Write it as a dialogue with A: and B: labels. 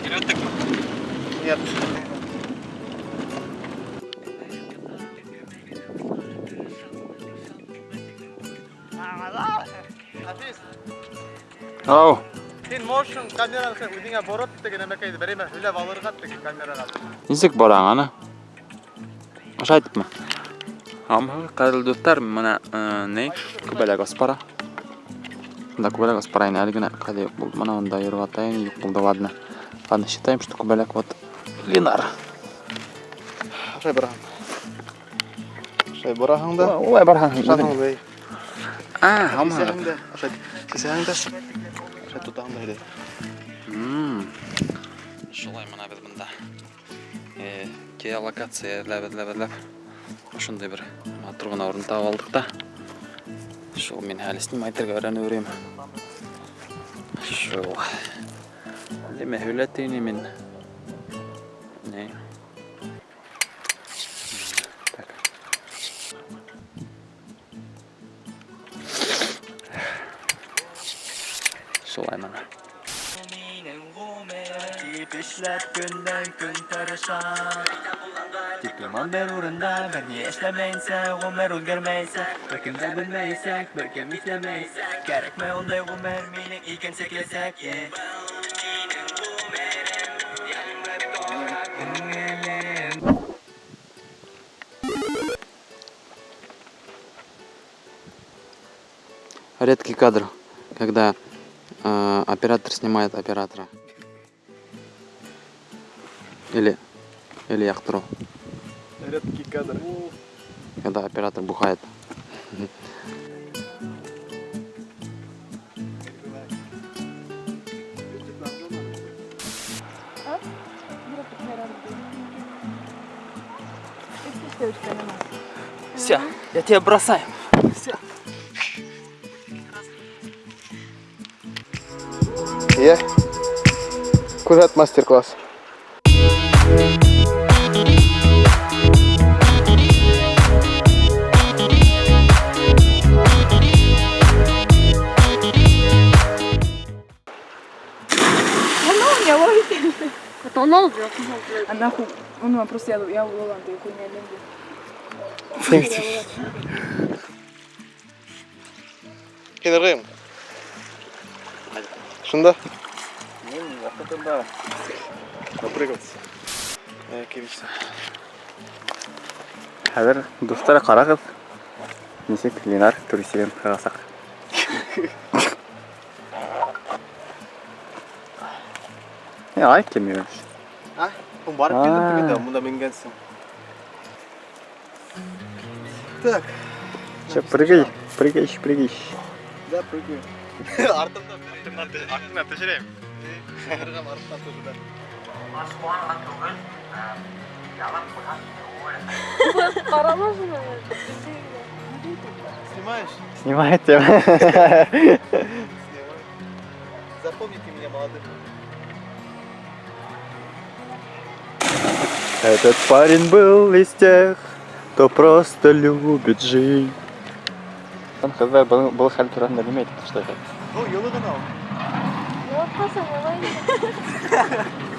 A: Переводок.
B: Нет.
C: Ау,
B: Сен motion камераны өзіңе борот деген эмекейді время хүлеп алырға деген камераға.
C: нисек бараң аны? Аша айтыпмы? Амы кайрылды достар, мына не? Күбәләк аспара. Да, күбәләк аспара ины әлгенә кайда юк булды. Мына монда йөреп атайын, юк булды, ладно. Ладно, считаем, что күбәләк вот Ленар.
B: Ашай бараң. Ашай бараң да.
C: Ой, бараң.
B: Ашаң бей.
C: Амы.
B: Сесәңдә. Ашай. Сесәңдә. Ашай тутаң да иде.
C: Шулай мына без монда. Геолокация ләбәт. Ошондай бер турган орын таап алдык да. Шул мен әле снимайтерга өйрәнеп йөрим. Шул. Леме хүләтейни мен. Не. Так. Шулай мана.
D: Diplomam ben uğrunda beni eşlemeyse Ömer ölgermeyse Bakımda bilmeysek Bölgem işlemeysek Gerekme oldu Ömer Minik iken seklesek
C: Редкий кадр, когда оператор снимает оператора. Или яхтру.
B: Редкий кадр.
C: Когда оператор бухает.
D: Все, я тебя бросаю.
B: Iya. Kulihat masterclass.
E: Это он oldu. А нахуй? Он просто я улан diye хуйня elimde.
B: Kenarıyım. Şunda.
C: Yapatında.
B: Напрыгаться. Кевичте.
C: Хәзер дуслар карагыз. Нисек Ленар туристен карасак. Ай кемиyor.
B: Ha? Bu barıp geldim de bunda mingensin. Так.
C: Че, прыгай.
B: Да, прыгаю. Артымда. Артымда төшерейim. Артымда төшерейim.
E: Карама şunu.
B: Снимаешь?
C: Снимает тебя.
B: Запомните меня, молодым.
C: Этот парень был из тех, кто просто любит жить. Он хз был хәл турында bilmeydi, что это.
B: Ну, yolu da al.
E: Yok, kasam olayım.